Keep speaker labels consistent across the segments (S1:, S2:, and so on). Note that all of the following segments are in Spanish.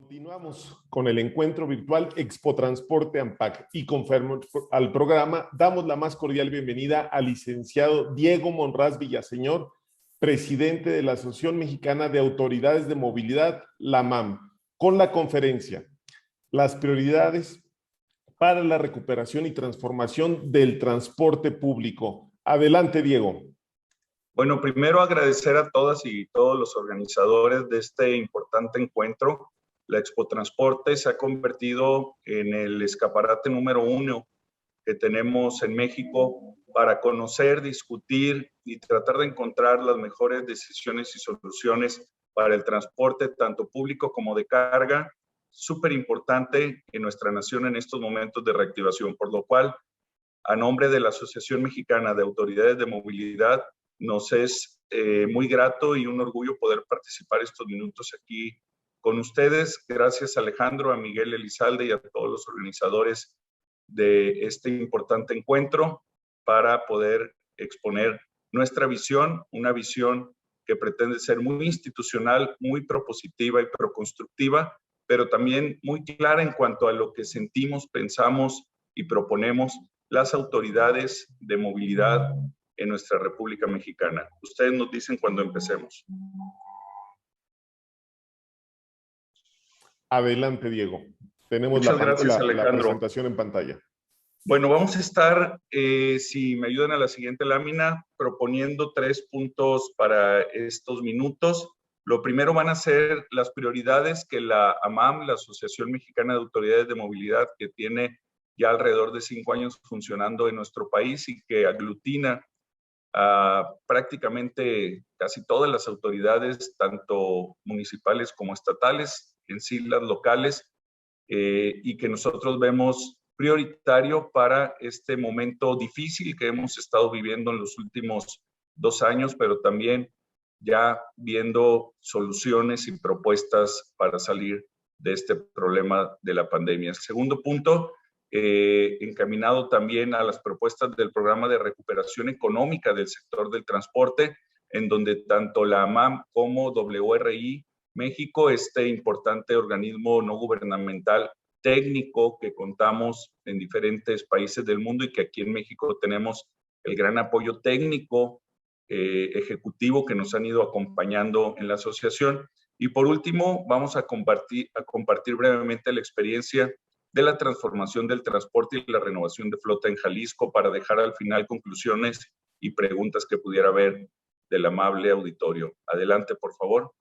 S1: Continuamos con el encuentro virtual Expo Transporte AMPAC y conforme al programa damos la más cordial bienvenida al licenciado Diego Monraz Villaseñor, presidente de la Asociación Mexicana de Autoridades de Movilidad, la AMAM, con la conferencia Las prioridades para la recuperación y transformación del transporte público. Adelante, Diego.
S2: Bueno, primero agradecer a todas y todos los organizadores de este importante encuentro. La Expo Transporte se ha convertido en el escaparate número 1 que tenemos en México para conocer, discutir y tratar de encontrar las mejores decisiones y soluciones para el transporte, tanto público como de carga, súper importante en nuestra nación en estos momentos de reactivación, por lo cual, a nombre de la Asociación Mexicana de Autoridades de Movilidad, nos es muy grato y un orgullo poder participar estos minutos aquí con ustedes. Gracias a Alejandro, a Miguel Elizalde y a todos los organizadores de este importante encuentro para poder exponer nuestra visión, una visión que pretende ser muy institucional, muy propositiva y proconstructiva, pero también muy clara en cuanto a lo que sentimos, pensamos y proponemos las autoridades de movilidad en nuestra República Mexicana. Ustedes nos dicen cuando empecemos.
S1: Adelante, Diego. Tenemos
S2: Muchas gracias,
S1: la presentación en pantalla.
S2: Bueno, vamos a estar, si me ayudan a la siguiente lámina, proponiendo 3 puntos para estos minutos. Lo primero van a ser las prioridades que la AMAM, la Asociación Mexicana de Autoridades de Movilidad, que tiene ya alrededor de 5 años funcionando en nuestro país y que aglutina a prácticamente casi todas las autoridades, tanto municipales como estatales, en sí las locales, y que nosotros vemos prioritario para este momento difícil que hemos estado viviendo en los últimos 2 años, pero también ya viendo soluciones y propuestas para salir de este problema de la pandemia. El segundo punto, encaminado también a las propuestas del programa de recuperación económica del sector del transporte, en donde tanto la AMAM como WRI México, este importante organismo no gubernamental técnico que contamos en diferentes países del mundo y que aquí en México tenemos el gran apoyo técnico, ejecutivo que nos han ido acompañando en la asociación. Y por último, vamos a compartir brevemente la experiencia de la transformación del transporte y la renovación de flota en Jalisco para dejar al final conclusiones y preguntas que pudiera haber del amable auditorio. Adelante, por favor.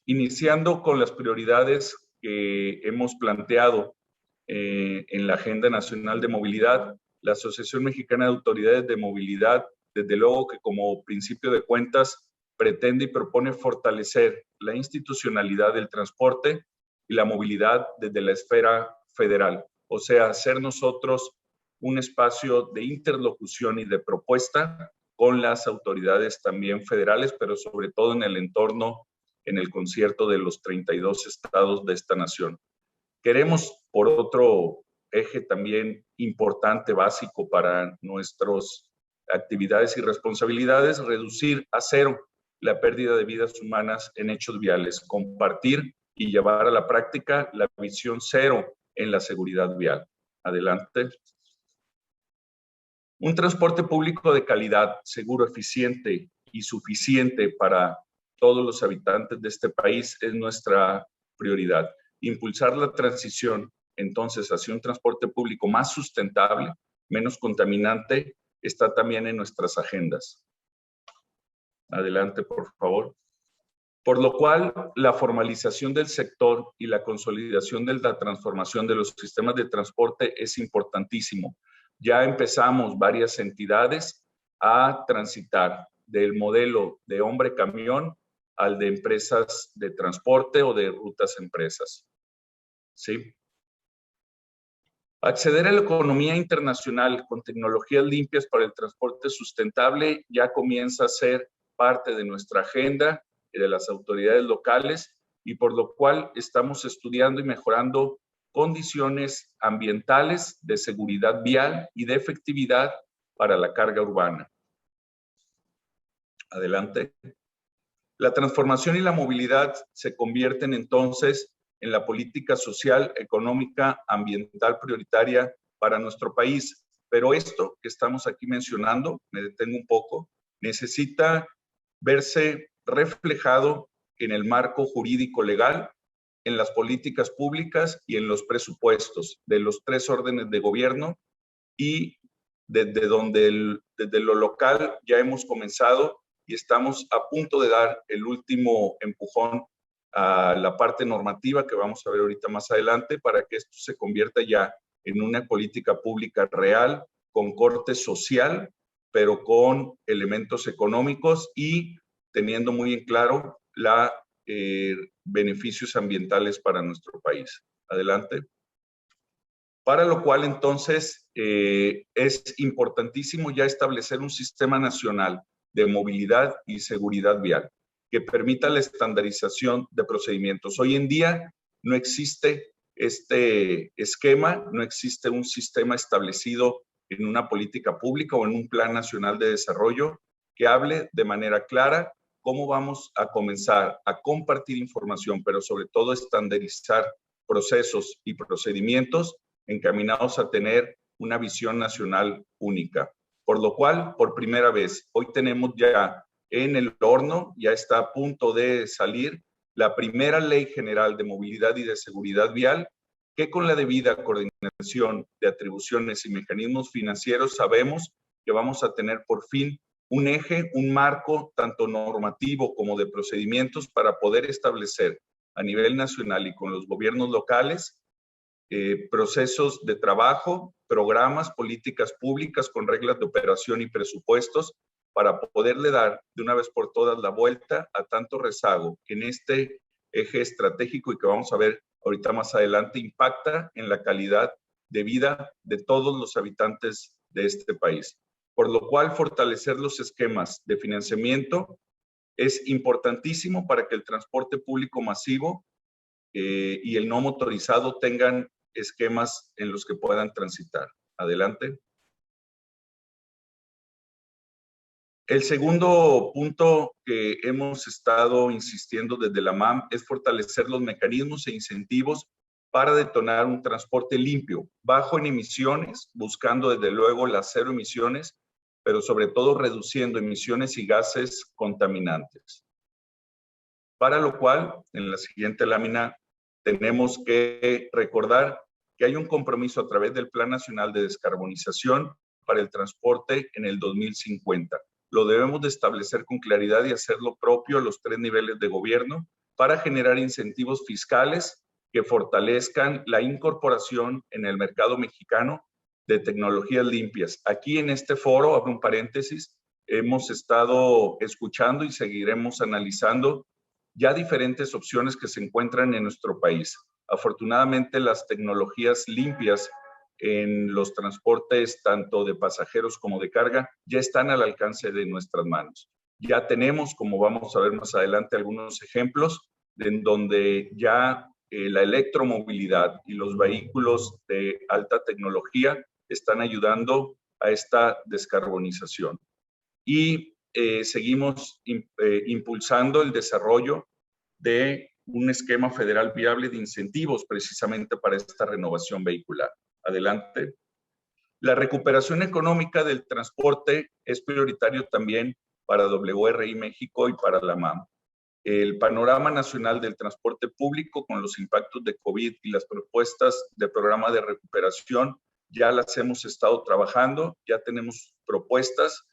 S2: Iniciando con las prioridades que hemos planteado en la Agenda Nacional de Movilidad, la Asociación Mexicana de Autoridades de Movilidad, desde luego que como principio de cuentas, pretende y propone fortalecer la institucionalidad del transporte y la movilidad desde la esfera federal, o sea, hacer nosotros un espacio de interlocución y de propuesta con las autoridades también federales, pero sobre todo en el entorno, en el concierto de los 32 estados de esta nación. Queremos, por otro eje también importante, básico para nuestras actividades y responsabilidades, reducir a 0 la pérdida de vidas humanas en hechos viales, compartir y llevar a la práctica la visión 0 en la seguridad vial. Adelante. Un transporte público de calidad, seguro, eficiente y suficiente para todos los habitantes de este país es nuestra prioridad. Impulsar la transición, entonces, hacia un transporte público más sustentable, menos contaminante, está también en nuestras agendas. Adelante, por favor. Por lo cual, la formalización del sector y la consolidación de la transformación de los sistemas de transporte es importantísimo. Ya empezamos varias entidades a transitar del modelo de hombre-camión al de empresas de transporte o de rutas empresas. ¿Sí? Acceder a la economía internacional con tecnologías limpias para el transporte sustentable ya comienza a ser parte de nuestra agenda y de las autoridades locales, y por lo cual estamos estudiando y mejorando condiciones ambientales, de seguridad vial y de efectividad para la carga urbana. Adelante. La transformación y la movilidad se convierten entonces en la política social, económica, ambiental prioritaria para nuestro país. Pero esto que estamos aquí mencionando, me detengo un poco, necesita verse reflejado en el marco jurídico legal, en las políticas públicas y en los presupuestos de los tres órdenes de gobierno, y desde lo local ya hemos comenzado y estamos a punto de dar el último empujón a la parte normativa que vamos a ver ahorita más adelante para que esto se convierta ya en una política pública real, con corte social, pero con elementos económicos y teniendo muy en claro los beneficios ambientales para nuestro país. Adelante. Para lo cual, entonces, es importantísimo ya establecer un sistema nacional de movilidad y seguridad vial que permita la estandarización de procedimientos. Hoy en día no existe este esquema, no existe un sistema establecido en una política pública o en un plan nacional de desarrollo que hable de manera clara cómo vamos a comenzar a compartir información, pero sobre todo estandarizar procesos y procedimientos encaminados a tener una visión nacional única. Por lo cual, por primera vez, hoy tenemos ya en el horno, ya está a punto de salir la primera Ley General de Movilidad y de Seguridad Vial, que con la debida coordinación de atribuciones y mecanismos financieros sabemos que vamos a tener por fin un eje, un marco tanto normativo como de procedimientos para poder establecer a nivel nacional y con los gobiernos locales procesos de trabajo, programas, políticas públicas con reglas de operación y presupuestos para poderle dar de una vez por todas la vuelta a tanto rezago que en este eje estratégico y que vamos a ver ahorita más adelante impacta en la calidad de vida de todos los habitantes de este país. Por lo cual, fortalecer los esquemas de financiamiento es importantísimo para que el transporte público masivo y el no motorizado tengan esquemas en los que puedan transitar. Adelante. El segundo punto que hemos estado insistiendo desde la MAM es fortalecer los mecanismos e incentivos para detonar un transporte limpio, bajo en emisiones, buscando desde luego las cero emisiones, pero sobre todo reduciendo emisiones y gases contaminantes. Para lo cual, en la siguiente lámina, tenemos que recordar que hay un compromiso a través del Plan Nacional de Descarbonización para el transporte en el 2050. Lo debemos de establecer con claridad y hacerlo propio a los tres niveles de gobierno para generar incentivos fiscales que fortalezcan la incorporación en el mercado mexicano de tecnologías limpias. Aquí en este foro, abro un paréntesis, hemos estado escuchando y seguiremos analizando ya diferentes opciones que se encuentran en nuestro país. Afortunadamente, las tecnologías limpias en los transportes, tanto de pasajeros como de carga, ya están al alcance de nuestras manos. Ya tenemos, como vamos a ver más adelante, algunos ejemplos en donde ya la electromovilidad y los vehículos de alta tecnología están ayudando a esta descarbonización. Y seguimos impulsando el desarrollo de un esquema federal viable de incentivos precisamente para esta renovación vehicular. Adelante. La recuperación económica del transporte es prioritario también para WRI México y para la MAM. El panorama nacional del transporte público con los impactos de COVID y las propuestas de programa de recuperación ya las hemos estado trabajando, ya tenemos propuestas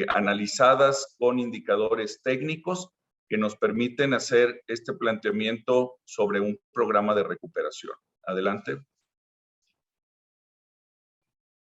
S2: analizadas con indicadores técnicos que nos permiten hacer este planteamiento sobre un programa de recuperación. Adelante.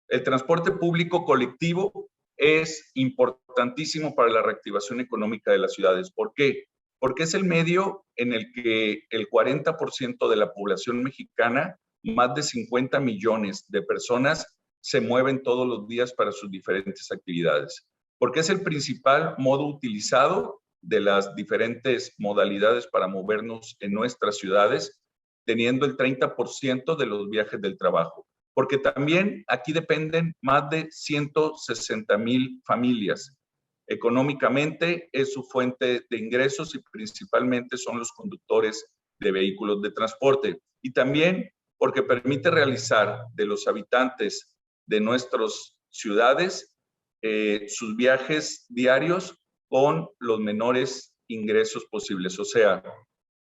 S2: El transporte público colectivo es importantísimo para la reactivación económica de las ciudades. ¿Por qué? Porque es el medio en el que el 40% de la población mexicana, más de 50 millones de personas, se mueven todos los días para sus diferentes actividades. Porque es el principal modo utilizado de las diferentes modalidades para movernos en nuestras ciudades, teniendo el 30% de los viajes del trabajo. Porque también aquí dependen más de 160,000 familias. Económicamente es su fuente de ingresos y principalmente son los conductores de vehículos de transporte. Y también porque permite realizar de los habitantes de nuestras ciudades sus viajes diarios con los menores ingresos posibles. O sea,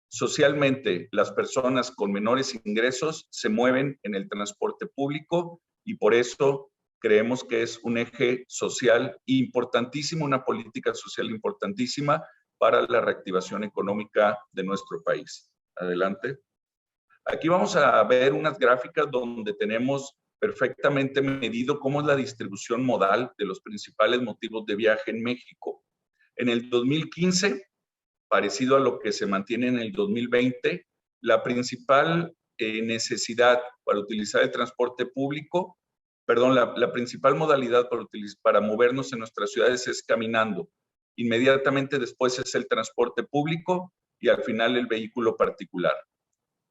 S2: socialmente las personas con menores ingresos se mueven en el transporte público y por eso creemos que es un eje social importantísimo, una política social importantísima para la reactivación económica de nuestro país. Adelante. Aquí vamos a ver unas gráficas donde tenemos perfectamente medido cómo es la distribución modal de los principales motivos de viaje en México. En el 2015, parecido a lo que se mantiene en el 2020, la principal necesidad para utilizar el transporte público, la principal modalidad para movernos en nuestras ciudades es caminando. Inmediatamente después es el transporte público y al final el vehículo particular.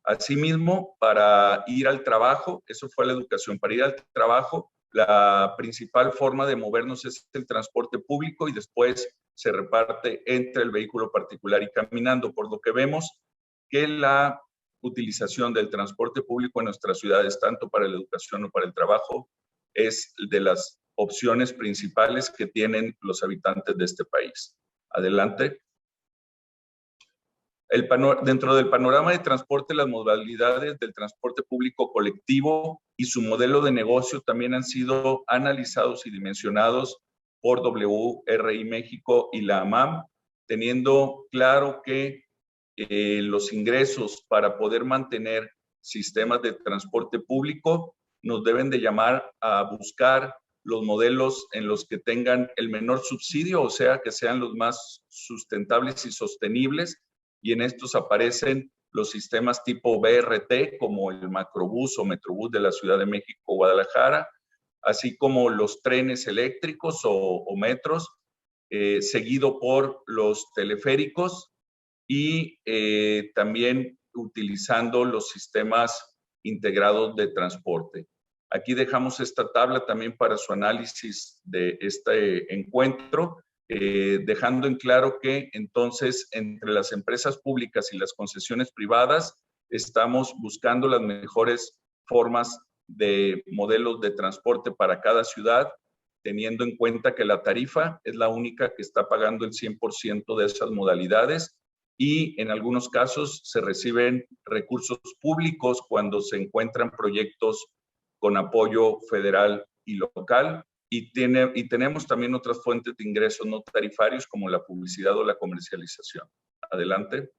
S2: Asimismo, para ir al trabajo, eso fue la educación, para ir al trabajo, la principal forma de movernos es el transporte público y después se reparte entre el vehículo particular y caminando, por lo que vemos que la utilización del transporte público en nuestras ciudades, tanto para la educación o para el trabajo, es de las opciones principales que tienen los habitantes de este país. Adelante. Dentro del panorama de transporte, las modalidades del transporte público colectivo y su modelo de negocio también han sido analizados y dimensionados por WRI México y la AMAM, teniendo claro que los ingresos para poder mantener sistemas de transporte público nos deben de llamar a buscar los modelos en los que tengan el menor subsidio, o sea, que sean los más sustentables y sostenibles, y en estos aparecen los sistemas tipo BRT, como el Macrobús o Metrobús de la Ciudad de México o Guadalajara, así como los trenes eléctricos o metros, seguido por los teleféricos y también utilizando los sistemas integrados de transporte. Aquí dejamos esta tabla también para su análisis de este encuentro, dejando en claro que entonces entre las empresas públicas y las concesiones privadas estamos buscando las mejores formas de modelos de transporte para cada ciudad, teniendo en cuenta que la tarifa es la única que está pagando el 100% de esas modalidades y en algunos casos se reciben recursos públicos cuando se encuentran proyectos con apoyo federal y local. Y tenemos también otras fuentes de ingresos no tarifarios como la publicidad o la comercialización. Adelante.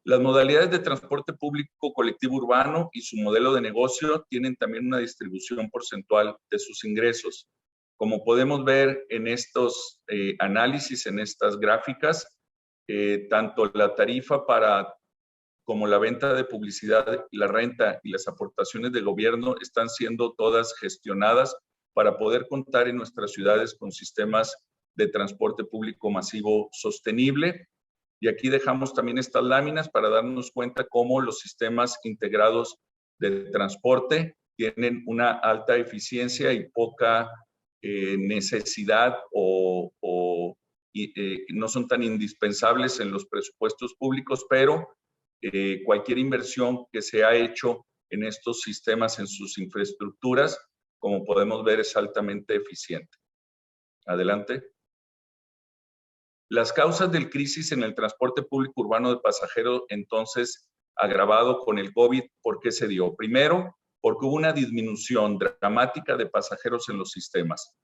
S2: Las modalidades de transporte público colectivo urbano y su modelo de negocio tienen también una distribución porcentual de sus ingresos. Como podemos ver en estos análisis, en estas gráficas, tanto la tarifa como la venta de publicidad, la renta y las aportaciones del gobierno están siendo todas gestionadas para poder contar en nuestras ciudades con sistemas de transporte público masivo sostenible. Y aquí dejamos también estas láminas para darnos cuenta cómo los sistemas integrados de transporte tienen una alta eficiencia y poca necesidad no son tan indispensables en los presupuestos públicos, pero cualquier inversión que se ha hecho en estos sistemas, en sus infraestructuras, como podemos ver, es altamente eficiente. Adelante. Las causas del crisis en el transporte público urbano de pasajeros, entonces, agravado con el COVID, ¿por qué se dio? Primero, porque hubo una disminución dramática de pasajeros en los sistemas.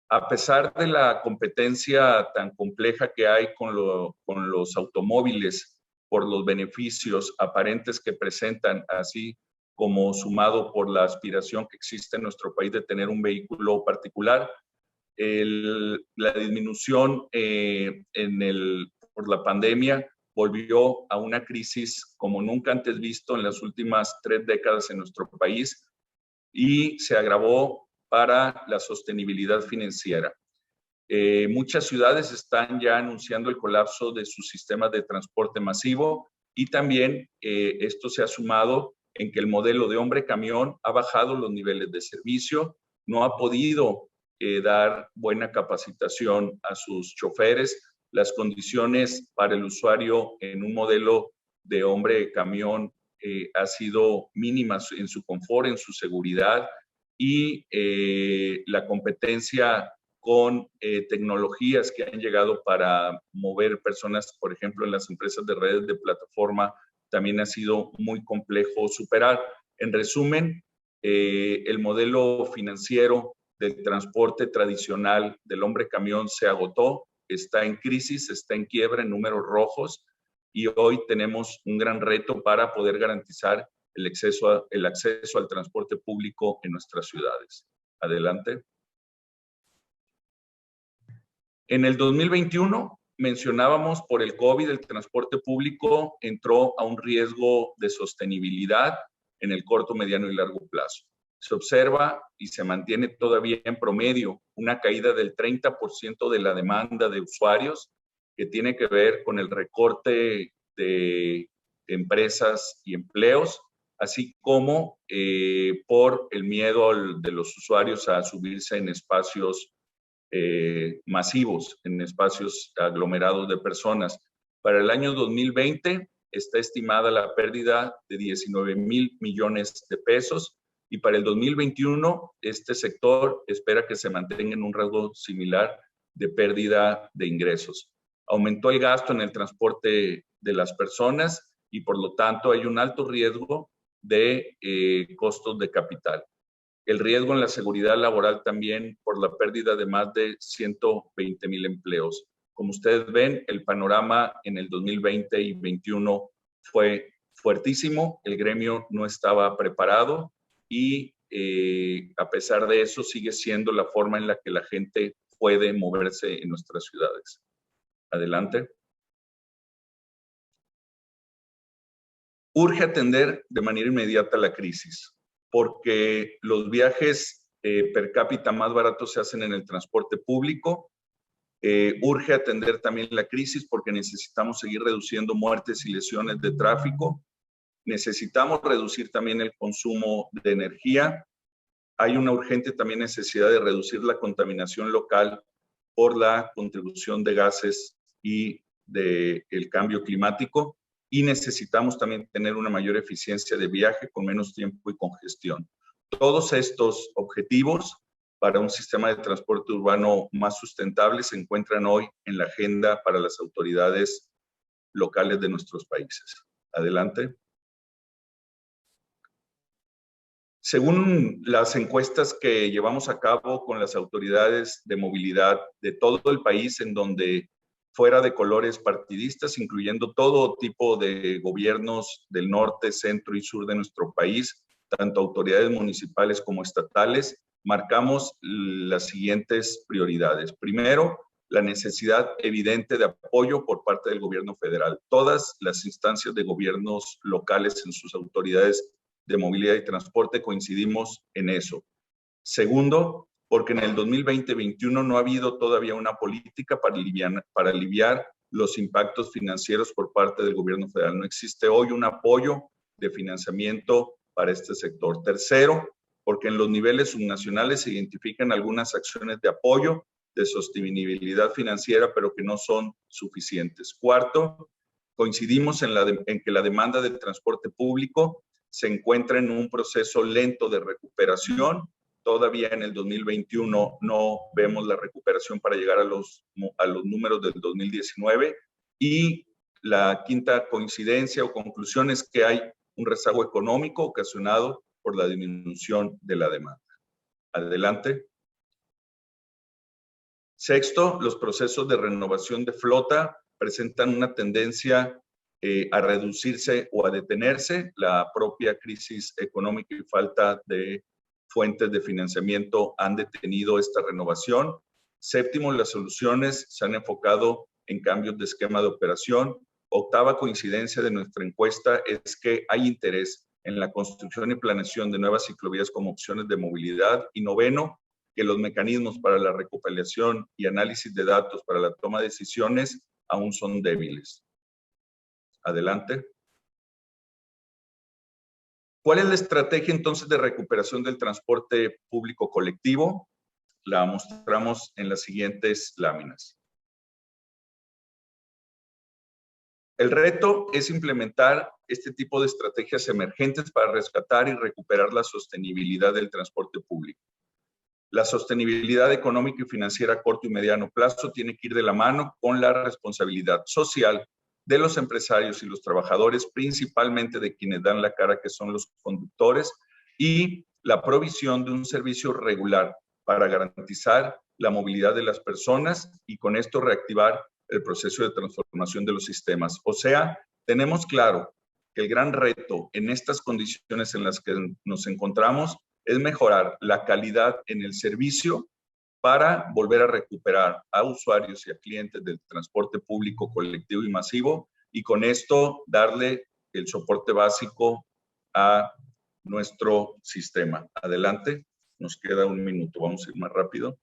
S2: A pesar de la competencia tan compleja que hay con los automóviles, por los beneficios aparentes que presentan, así como sumado por la aspiración que existe en nuestro país de tener un vehículo particular, la disminución por la pandemia volvió a una crisis como nunca antes visto en las últimas 3 décadas en nuestro país y se agravó para la sostenibilidad financiera. Muchas ciudades están ya anunciando el colapso de sus sistemas de transporte masivo y también esto se ha sumado en que el modelo de hombre camión ha bajado los niveles de servicio, no ha podido dar buena capacitación a sus choferes. Las condiciones para el usuario en un modelo de hombre camión ha sido mínimas en su confort, en su seguridad, y la competencia con tecnologías que han llegado para mover personas, por ejemplo, en las empresas de redes de plataforma, también ha sido muy complejo superar. En resumen, el modelo financiero del transporte tradicional del hombre camión se agotó, está en crisis, está en quiebra, en números rojos, y hoy tenemos un gran reto para poder garantizar el acceso al transporte público en nuestras ciudades. Adelante. En el 2021, mencionábamos, por el COVID, el transporte público entró a un riesgo de sostenibilidad en el corto, mediano y largo plazo. Se observa y se mantiene todavía en promedio una caída del 30% de la demanda de usuarios, que tiene que ver con el recorte de empresas y empleos, así como por el miedo de los usuarios a subirse en espacios masivos, en espacios aglomerados de personas. Para el año 2020 está estimada la pérdida de 19,000 millones de pesos, y para el 2021 este sector espera que se mantenga en un rasgo similar de pérdida de ingresos. Aumentó el gasto en el transporte de las personas y por lo tanto hay un alto riesgo de costos de capital. El riesgo en la seguridad laboral también por la pérdida de más de 120,000 empleos. Como ustedes ven, el panorama en el 2020 y 2021 fue fuertísimo, el gremio no estaba preparado y a pesar de eso sigue siendo la forma en la que la gente puede moverse en nuestras ciudades. Adelante. Urge atender de manera inmediata la crisis, porque los viajes per cápita más baratos se hacen en el transporte público. Urge atender también la crisis porque necesitamos seguir reduciendo muertes y lesiones de tráfico. Necesitamos reducir también el consumo de energía. Hay una urgente también necesidad de reducir la contaminación local por la contribución de gases y del cambio climático. Y necesitamos también tener una mayor eficiencia de viaje con menos tiempo y congestión. Todos estos objetivos para un sistema de transporte urbano más sustentable se encuentran hoy en la agenda para las autoridades locales de nuestros países. Adelante. Según las encuestas que llevamos a cabo con las autoridades de movilidad de todo el país, en donde fuera de colores partidistas, incluyendo todo tipo de gobiernos del norte, centro y sur de nuestro país, tanto autoridades municipales como estatales, marcamos las siguientes prioridades. Primero, la necesidad evidente de apoyo por parte del gobierno federal. Todas las instancias de gobiernos locales en sus autoridades de movilidad y transporte coincidimos en eso. Segundo, porque en el 2020-21 no ha habido todavía una política para aliviar los impactos financieros por parte del gobierno federal. No existe hoy un apoyo de financiamiento para este sector. Tercero, porque en los niveles subnacionales se identifican algunas acciones de apoyo, de sostenibilidad financiera, pero que no son suficientes. Cuarto, coincidimos en que la demanda del transporte público se encuentra en un proceso lento de recuperación. Todavía en el 2021 no vemos la recuperación para llegar a los números del 2019. Y la quinta coincidencia o conclusión es que hay un rezago económico ocasionado por la disminución de la demanda. Adelante. Sexto, los procesos de renovación de flota presentan una tendencia a reducirse o a detenerse. La propia crisis económica y falta de fuentes de financiamiento han detenido esta renovación. Séptimo, las soluciones se han enfocado en cambios de esquema de operación. Octava coincidencia de nuestra encuesta es que hay interés en la construcción y planeación de nuevas ciclovías como opciones de movilidad. Y noveno, que los mecanismos para la recopilación y análisis de datos para la toma de decisiones aún son débiles. Adelante. ¿Cuál es la estrategia entonces de recuperación del transporte público colectivo? la mostramos en las siguientes láminas. El reto es implementar este tipo de estrategias emergentes para rescatar y recuperar la sostenibilidad del transporte público. La sostenibilidad económica y financiera a corto y mediano plazo tiene que ir de la mano con la responsabilidad social de los empresarios y los trabajadores, principalmente de quienes dan la cara, que son los conductores, y la provisión de un servicio regular para garantizar la movilidad de las personas y con esto reactivar el proceso de transformación de los sistemas. O sea, tenemos claro que el gran reto en estas condiciones en las que nos encontramos es mejorar la calidad en el servicio para volver a recuperar a usuarios y a clientes del transporte público colectivo y masivo y con esto darle el soporte básico a nuestro sistema. Adelante, nos queda un minuto, vamos a ir más rápido.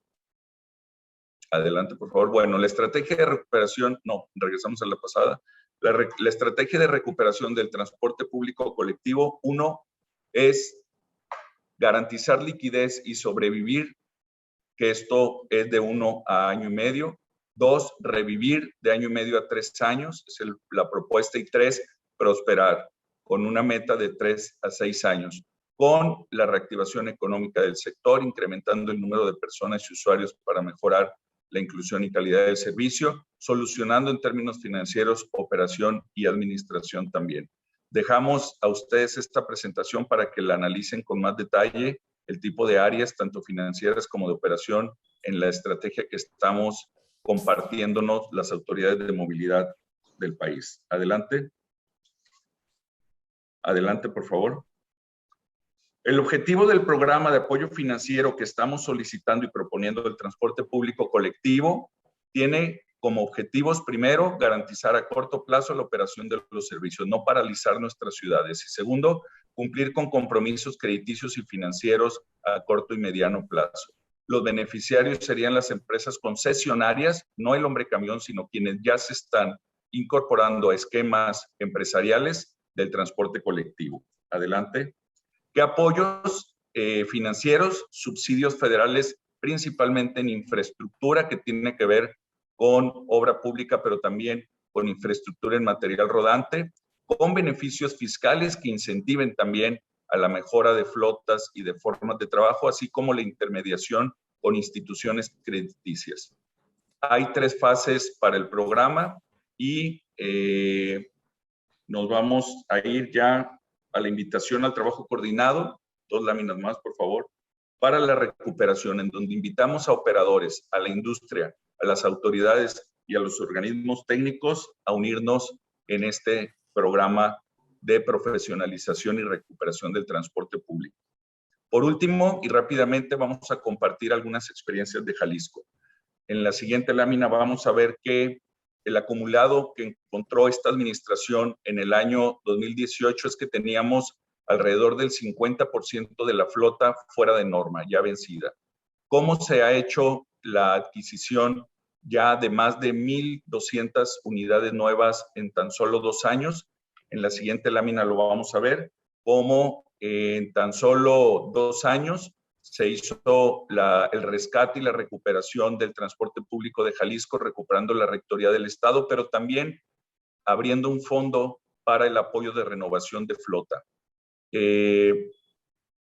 S2: Adelante, por favor. Bueno, la estrategia de recuperación, no, regresamos a la pasada. La estrategia de recuperación del transporte público colectivo, uno, es garantizar liquidez y sobrevivir, que esto es de 1 a año y medio. 2, revivir de año y medio a 3 años, es la propuesta. Y 3, prosperar, con una meta de 3 a 6 años, con la reactivación económica del sector, incrementando el número de personas y usuarios para mejorar la inclusión y calidad del servicio, solucionando en términos financieros, operación y administración también. Dejamos a ustedes esta presentación para que la analicen con más detalle, el tipo de áreas, tanto financieras como de operación, en la estrategia que estamos compartiéndonos las autoridades de movilidad del país. Adelante. Adelante, por favor. El objetivo del programa de apoyo financiero que estamos solicitando y proponiendo del transporte público colectivo tiene como objetivos, primero, garantizar a corto plazo la operación de los servicios, no paralizar nuestras ciudades. Y segundo, cumplir con compromisos crediticios y financieros a corto y mediano plazo. Los beneficiarios serían las empresas concesionarias, no el hombre camión, sino quienes ya se están incorporando a esquemas empresariales del transporte colectivo. Adelante. ¿Qué apoyos financieros? Subsidios federales, principalmente en infraestructura, que tiene que ver con obra pública, pero también con infraestructura en material rodante, con beneficios fiscales que incentiven también a la mejora de flotas y de formas de trabajo, así como la intermediación con instituciones crediticias. Hay 3 fases para el programa y nos vamos a ir ya a la invitación al trabajo coordinado, 2 láminas más, por favor, para la recuperación, en donde invitamos a operadores, a la industria, a las autoridades y a los organismos técnicos a unirnos en este programa de profesionalización y recuperación del transporte público. Por último, y rápidamente, vamos a compartir algunas experiencias de Jalisco. En la siguiente lámina vamos a ver que el acumulado que encontró esta administración en el año 2018 es que teníamos alrededor del 50% de la flota fuera de norma, ya vencida. ¿Cómo se ha hecho la adquisición ya de más de 1,200 unidades nuevas en tan solo 2 años? En la siguiente lámina lo vamos a ver, cómo en tan solo 2 años se hizo el rescate y la recuperación del transporte público de Jalisco, recuperando la rectoría del Estado, pero también abriendo un fondo para el apoyo de renovación de flota.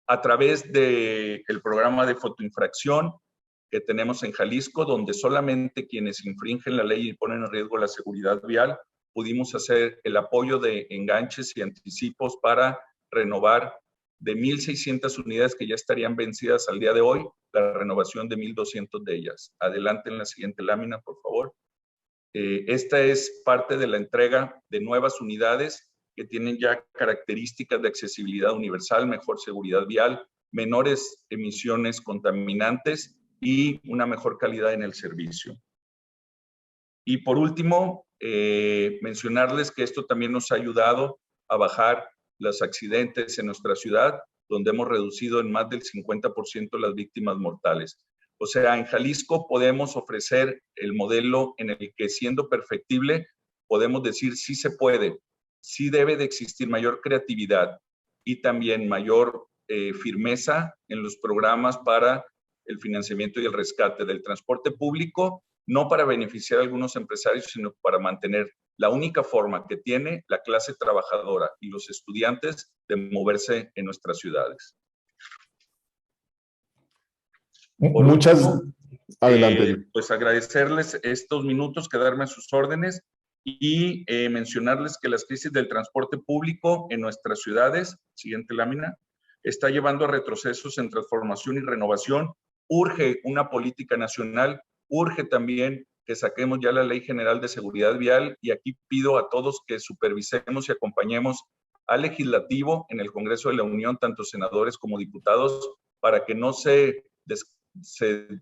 S2: A través del programa de fotoinfracción que tenemos en Jalisco, donde solamente quienes infringen la ley y ponen en riesgo la seguridad vial, pudimos hacer el apoyo de enganches y anticipos para renovar de 1,600 unidades que ya estarían vencidas al día de hoy, la renovación de 1,200 de ellas. Adelante en la siguiente lámina, por favor. Esta es parte de la entrega de nuevas unidades que tienen ya características de accesibilidad universal, mejor seguridad vial, menores emisiones contaminantes y una mejor calidad en el servicio. Y por último, mencionarles que esto también nos ha ayudado a bajar los accidentes en nuestra ciudad, donde hemos reducido en más del 50% las víctimas mortales. O sea, en Jalisco podemos ofrecer el modelo en el que, siendo perfectible, podemos decir sí se puede, sí debe de existir mayor creatividad y también mayor firmeza en los programas para el financiamiento y el rescate del transporte público, no para beneficiar a algunos empresarios, sino para mantener la única forma que tiene la clase trabajadora y los estudiantes de moverse en nuestras ciudades.
S1: Adelante.
S2: Pues agradecerles estos minutos, quedarme a sus órdenes y mencionarles que las crisis del transporte público en nuestras ciudades, siguiente lámina, está llevando a retrocesos en transformación y renovación. Urge una política nacional, urge también que saquemos ya la Ley General de Seguridad Vial, y aquí pido a todos que supervisemos y acompañemos al legislativo en el Congreso de la Unión, tanto senadores como diputados, para que no se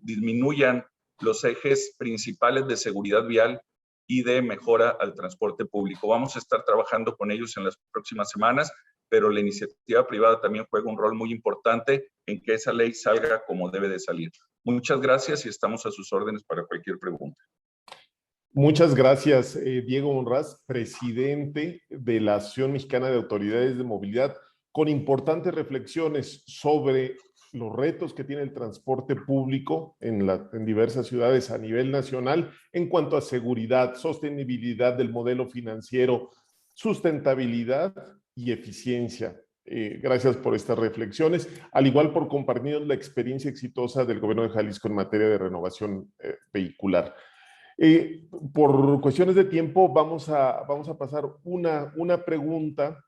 S2: disminuyan los ejes principales de seguridad vial y de mejora al transporte público. Vamos a estar trabajando con ellos en las próximas semanas, pero la iniciativa privada también juega un rol muy importante en que esa ley salga como debe de salir. Muchas gracias y estamos a sus órdenes para cualquier pregunta.
S1: Muchas gracias, Diego Monraz, presidente de la Asociación Mexicana de Autoridades de Movilidad, con importantes reflexiones sobre los retos que tiene el transporte público en diversas ciudades a nivel nacional en cuanto a seguridad, sostenibilidad del modelo financiero, sustentabilidad y eficiencia. Gracias por estas reflexiones, al igual por compartirnos la experiencia exitosa del gobierno de Jalisco en materia de renovación vehicular. Por cuestiones de tiempo vamos a pasar una pregunta.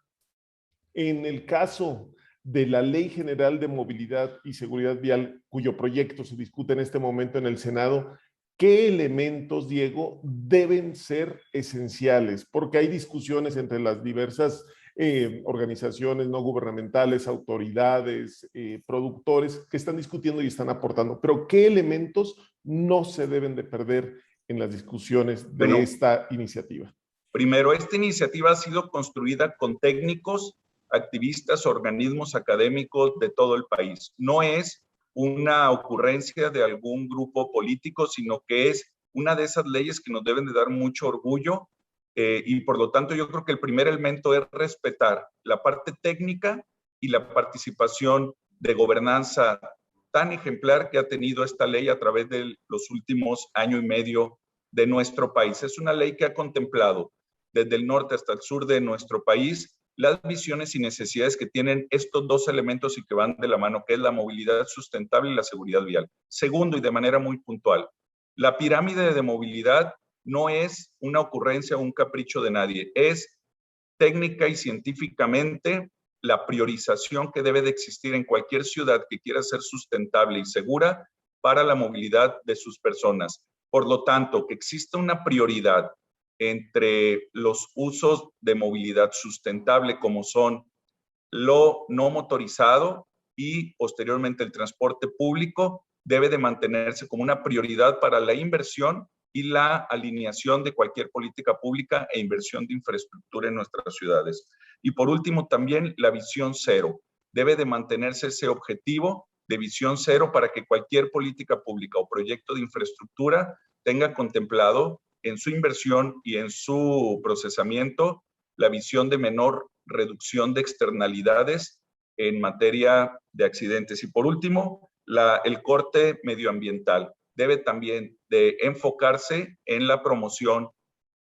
S1: En el caso de la Ley General de Movilidad y Seguridad Vial, cuyo proyecto se discute en este momento en el Senado, ¿qué elementos, Diego, deben ser esenciales? Porque hay discusiones entre las diversas organizaciones no gubernamentales, autoridades, productores que están discutiendo y están aportando, pero ¿qué elementos no se deben de perder en las discusiones de esta iniciativa?
S2: Primero, esta iniciativa ha sido construida con técnicos, activistas, organismos académicos de todo el país. No es una ocurrencia de algún grupo político, sino que es una de esas leyes que nos deben de dar mucho orgullo, y por lo tanto yo creo que el primer elemento es respetar la parte técnica y la participación de gobernanza tan ejemplar que ha tenido esta ley a través de los últimos año y medio de nuestro país. Es una ley que ha contemplado desde el norte hasta el sur de nuestro país las visiones y necesidades que tienen estos dos elementos y que van de la mano, que es la movilidad sustentable y la seguridad vial. Segundo, y de manera muy puntual, la pirámide de movilidad no es una ocurrencia o un capricho de nadie, es técnica y científicamente la priorización que debe de existir en cualquier ciudad que quiera ser sustentable y segura para la movilidad de sus personas. Por lo tanto, que exista una prioridad entre los usos de movilidad sustentable, como son lo no motorizado y posteriormente el transporte público, debe de mantenerse como una prioridad para la inversión y la alineación de cualquier política pública e inversión de infraestructura en nuestras ciudades. Y por último, también la visión cero. Debe de mantenerse ese objetivo de visión cero para que cualquier política pública o proyecto de infraestructura tenga contemplado en su inversión y en su procesamiento la visión de menor reducción de externalidades en materia de accidentes. Y por último, el corte medioambiental debe también de enfocarse en la promoción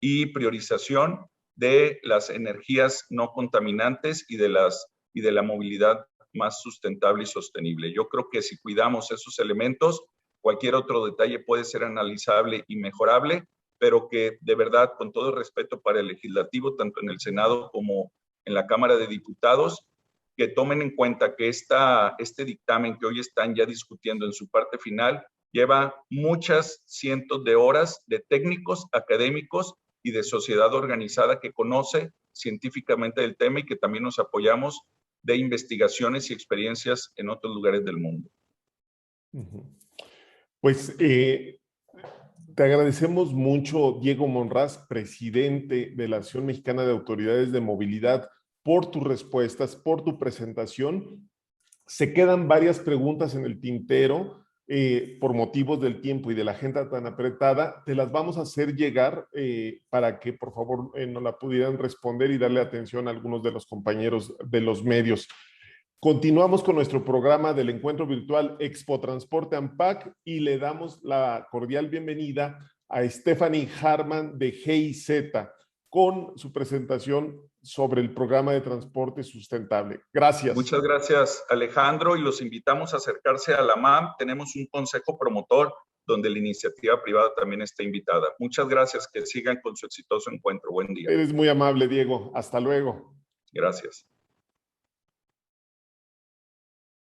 S2: y priorización de las energías no contaminantes y de la movilidad más sustentable y sostenible. Yo creo que si cuidamos esos elementos, cualquier otro detalle puede ser analizable y mejorable, pero que de verdad, con todo respeto para el legislativo, tanto en el Senado como en la Cámara de Diputados, que tomen en cuenta que este dictamen que hoy están ya discutiendo en su parte final lleva muchas cientos de horas de técnicos, académicos y de sociedad organizada que conoce científicamente el tema y que también nos apoyamos de investigaciones y experiencias en otros lugares del mundo.
S1: Pues te agradecemos mucho, Diego Monraz, presidente de la Asociación Mexicana de Autoridades de Movilidad, por tus respuestas, por tu presentación. Se quedan varias preguntas en el tintero. Por motivos del tiempo y de la agenda tan apretada, te las vamos a hacer llegar para que por favor nos la pudieran responder y darle atención a algunos de los compañeros de los medios. Continuamos con nuestro programa del encuentro virtual Expo Transporte ANPAC y le damos la cordial bienvenida a Stephanie Harman de GIZ con su presentación sobre el programa de transporte sustentable. Gracias.
S2: Muchas gracias, Alejandro, y los invitamos a acercarse a la MAM. Tenemos un consejo promotor donde la iniciativa privada también está invitada. Muchas gracias, que sigan con su exitoso encuentro. Buen día.
S1: Eres muy amable, Diego. Hasta luego.
S2: Gracias.